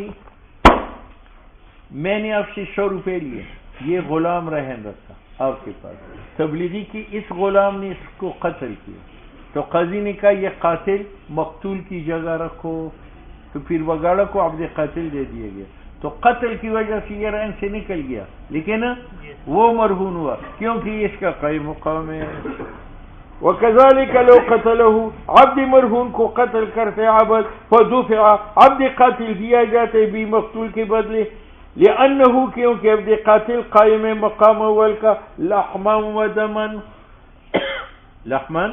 میں نے آپ سے 100 روپے لیے، یہ غلام رہن رکھا آپ کے پاس، تبلیغی کی اس غلام نے اس کو قتل کیا، تو قاضی نے کہا یہ قاتل مقتول کی جگہ رکھو، تو پھر بگاڑا کو عبد قاتل دے دیا گیا، تو قتل کی وجہ سے یہ رہن سے نکل گیا، لیکن وہ مرہون ہوا کیونکہ اس کا قائم مقام ہے۔ وَكَذَلِكَ لَوْ قَتَلَهُ، عبد مرہون کو قتل کرتے عبد، فَدُفِعَ، عبد قاتل دیا جاتے بھی مقتول کے بدلے، لِأَنَّهُ، کیونکہ عبد قاتل قائم مقام اول کا، لَحْمًا وَدَمًا، لحمن۔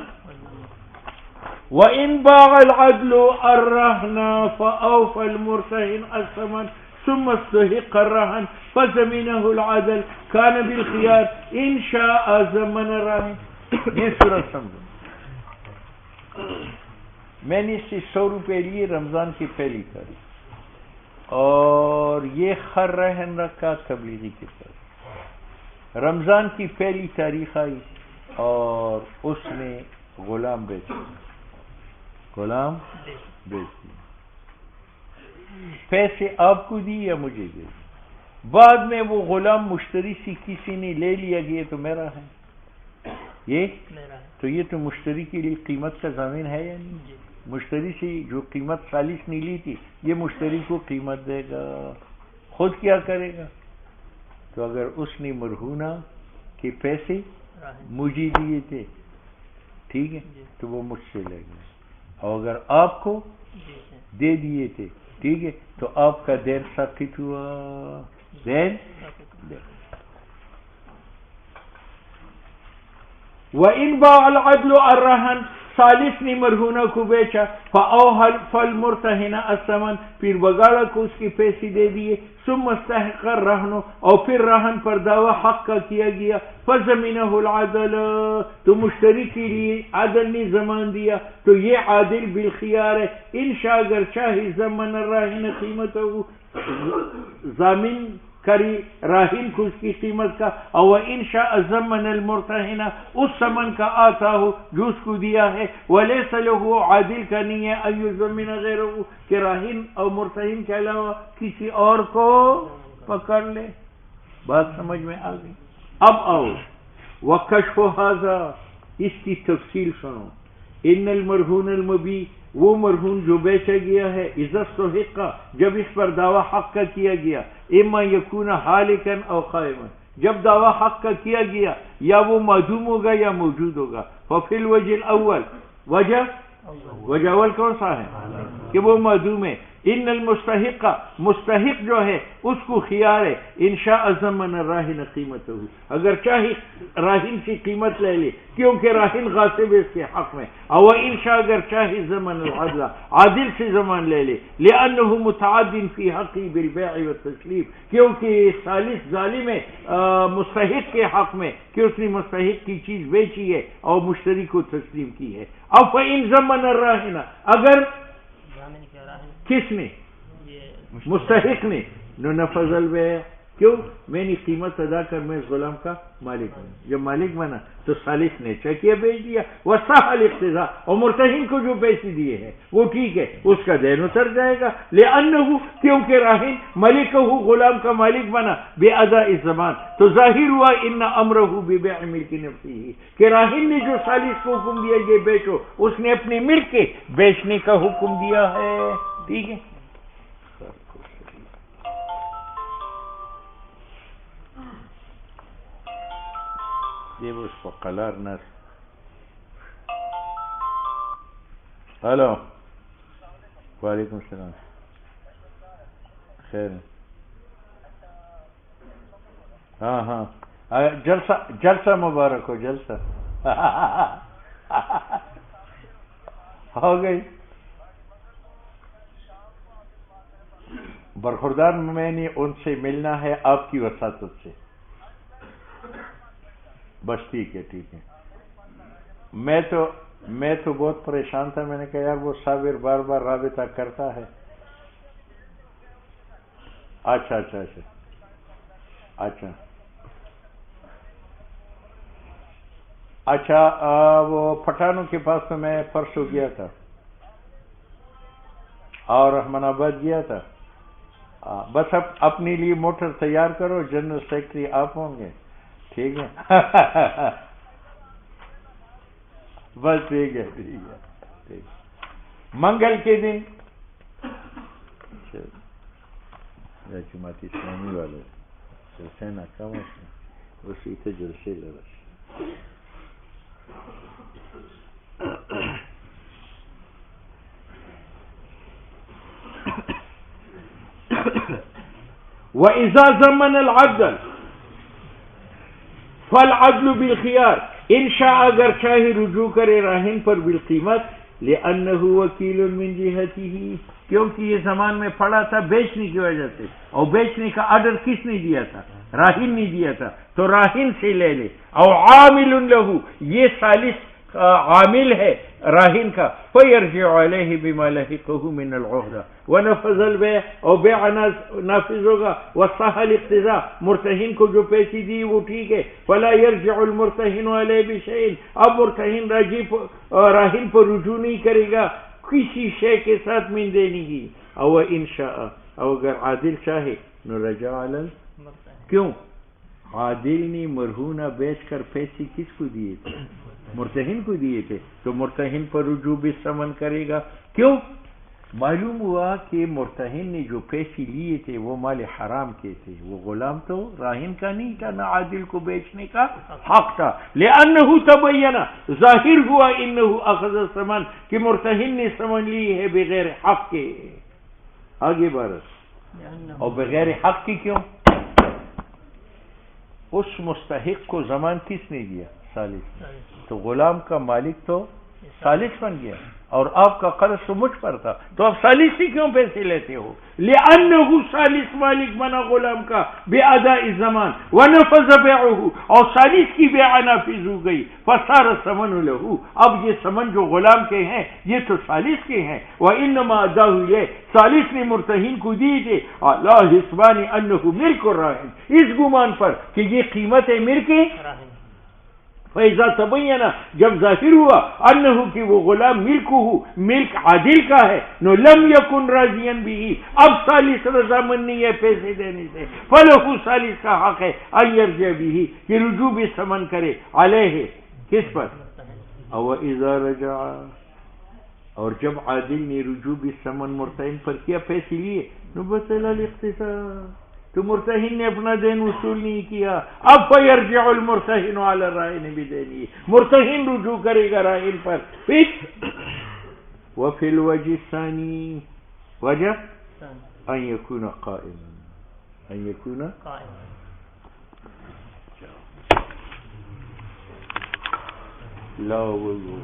وَإِنْ بَاعَ الْعَدْلُ الرَّهْنَ فَأَوْفَى الْمُرْتَهِنُ الثَّمَنَ ثُمَّ اسْتُحِقَّ الرَّهْنُ فَزَمِنَهُ الْعَدْلُ كَانَ بِالْخِيَارِ إِنْ شَاءَ زَمَنَ الرَّهْنِ۔ یہ صورت سمجھو، میں نے اس سے 100 روپے لیے رمضان کی پہلی تاریخ، اور یہ خر رہن رکھا تبلیغی کے ساتھ۔ رمضان کی پہلی تاریخ آئی اور اس نے غلام بیچ دیا، غلام بیچ دیا، پیسے آپ کو دی یا مجھے دے، بعد میں وہ غلام مشتری سے کسی نے لے لیا گیا تو میرا ہے، یہ تو مشتری کے لیے قیمت کا ضامن ہے یا نہیں؟ مشتری سے جو قیمت 40 نے لی تھی یہ مشتری کو قیمت دے گا، خود کیا کرے گا؟ تو اگر اس نے مرہونہ کے پیسے مجھے دیے تھے، ٹھیک ہے، تو وہ مجھ سے لے گئے، اور اگر آپ کو دے دیے تھے، ٹھیک ہے، تو آپ کا دین ساقط ہوا، دین۔ وَإِنْ بَاعَ الْعَدْلُ الرَّهْنَ، ثالث نے مرہونہ کو بیچا، فَأَوْفَى الْمُرْتَهِنَ الثَّمَنَ، پھر بگاڑا کو اس کے پیسے دے دیے، ثُمَّ اسْتَحَقَّ الرَّهْنُ، اور پھر رہن پر دعویٰ حق کا کیا گیا، فَزَمِنَهُ الْعَدْلُ، تو مشتری کے لیے عدل نے ضمان دیا، تو یہ عادل بالخیار ہے، انشاء اگر چاہے زمن الراہن قیمتہ، ضامن کری راہن کو اس کی قیمت کا، اور انشاء زمن المرتہن، اس ثمن کا آتا ہو جو اس کو دیا ہے، ولیس لہ، عادل کا نہیں ہے، ایو زمن غیرہ، کہ راہن اور مرتہن کے علاوہ کسی اور کو پکڑ لے۔ بات سمجھ میں آ گئی؟ اب آؤ وکشف ھذا، اس کی تفصیل سنو۔ ان المرہون المبیع، وہ مرہون جو بیچا گیا ہے، اذا استحق، جب اس پر دعویٰ حق کا کیا گیا، اما یکون حالکا او قائما، جب دعویٰ حق کا کیا گیا یا وہ معدوم ہوگا یا موجود ہوگا، ففی الوجہ الاول، وجہ اول کون سا ہے کہ وہ معدوم ہے۔ ان المستحق، مستحق جو ہے اس کو خیار ہے، انشاء زمن الراہن قیمتہ، اگر چاہے راہن سے قیمت لے لے کیونکہ راہن غاصب ہے اس کے حق میں، او انشاء اگر چاہے زمن العدل، عادل سے زمان لے لے، لأنہ متعد فی حقی بالبیع والتسلیم، کیونکہ ثالث ظالم ہے مستحق کے حق میں کہ اس نے مستحق کی چیز بیچی ہے اور مشتری کو تسلیم کی ہے۔ اب فإن زمن الراہن، اگر کس نے؟ مستحق نے، نفذ البیع، کیوں؟ میں نے قیمت ادا کر میں اس غلام کا مالک بنا، جب مالک بنا تو ثالث نے چکیہ بیچ دیا، وصح الاقتضاء، اور مرتہن کو جو پیسے دیے ہیں وہ ٹھیک ہے، اس کا دین اتر جائے گا، لأنہ، کیونکہ راہن ملکہ غلام کا مالک بنا بے اداء الزمان، تو ظاہر ہوا ان امرہ ببیع ملک نفسہ، کہ راہن نے جو ثالث کو حکم دیا یہ بیچو، اس نے اپنے ملک کے بیچنے کا حکم دیا ہے، ٹھیک ہے۔ یہ وہ اس کو قلار نس۔ ہلو، وعلیکم السلام، خیر، ہاں ہاں، جلسہ مبارک ہو، جلسہ ہو گئی۔ برخوردار میں نے ان سے ملنا ہے آپ کی وساطت سے، بس ٹھیک ہے ٹھیک ہے۔ میں تو بہت پریشان تھا، میں نے کہا یار وہ صابر بار بار رابطہ کرتا ہے۔ اچھا اچھا اچھا اچھا اچھا، وہ پٹھانوں کے پاس تو میں پرسوں گیا تھا اور رحمان آباد گیا تھا، بس اب اپنے لیے موٹر تیار کرو، جنرل سیکرٹری آپ ہوں گے، ٹھیک ہے؟ بس ٹھیک ہے ٹھیک ہے ٹھیک۔ منگل کے دن یا جماعت اسلامی والے جلسه ناکامه شوه، اوس ایته جلسې لري. وإذا زمن العدل فالعدل بالخيار، ان شاء اگر چاہے رجوع کرے راہن پر بالقیمت، لأنه وکیل من جہته، کیونکہ یہ زمان میں پڑا تھا بیچنے کی وجہ سے، اور بیچنے کا آرڈر کس نے دیا تھا؟ راہن نے دیا تھا، تو راہن سے لے لے. او عامل له، یہ ثالث عامل ہے راہن کا، فیرجع علیہ بما لحقه من العہدہ، ونفذ البیع، اور بیع نافذ ہوگا، وصح الاقتضاء، مرتہن کو جو پیسے دی وہ ٹھیک ہے، فلا یرجع المرتہن علیہ بشیء، اب مرتہن راہن پر رجوع نہیں کرے گا کسی شے کے ساتھ من دینے کی. او ان شاء، او اگر عادل چاہے، نو رجع علی، کیوں؟ عادل نے مرہونہ بیچ کر پیسے کس کو دیے تھے؟ مرتہن کو دیے تھے، تو مرتہن پر رجوع بالثمن کرے گا. کیوں؟ معلوم ہوا کہ مرتہن نے جو پیسے لیے تھے وہ مال حرام کے تھے، وہ غلام تو راہن کا نہیں تھا، نہ عادل کو بیچنے کا حق تھا. لأنه تبین، ظاہر ہوا انه اخذ الثمن، کہ مرتہن نے ثمن لی ہے بغیر حق کے. آگے بارس، اور بغیر حق کی کیوں؟ اس مستحق کو ضمان کس نے دیا؟ ثالث. تو غلام کا مالک تو ثالث بن گیا، اور آپ کا قرض تو مجھ پر تھا، تو آپ ثالث سے کیوں پیسے لیتے ہو؟ لأنه ثالث مالک بنا غلام کا بأداء الزمان ونفذ بیعه، اور ثالث کی بیع نافذ ہو گئی، فصار الثمن له، اب یہ ثمن جو غلام کے ہیں یہ تو ثالث کے ہیں. وانما اداه یہ ثالث نے مرتہن کو دی تھے لا حسبان انه ملک الراہن، اس گمان پر کہ یہ قیمت ہے ملک فَإِذَا تَبَيَّنَ، جب ظاہر ہوا انہو کہ وہ غلام ملک عادل کا ہے، نو لم یکن راضیاً بھی، اب ثالث رضامند نہیں ہے پیسے دینے سے، فلہو ثالث کا حق ہے ان یرجع بھی، کہ رجوع بالثمن کرے علیہ، کس پر؟ او اذا رجع، اور جب عادل نے رجوع بالثمن مرتہن پر کیا، پیسے لیے، نو بطل الاقتصاد، تو مرتہن نے اپنا دین وصول نہیں کیا. اب فیرجع المرتہن علی الراہن بدینہ، مرتہن رجوع کرے گا راہن پر. وفی الوجہ الثانی، وجہ ان یکون قائما، ان یکون لا والله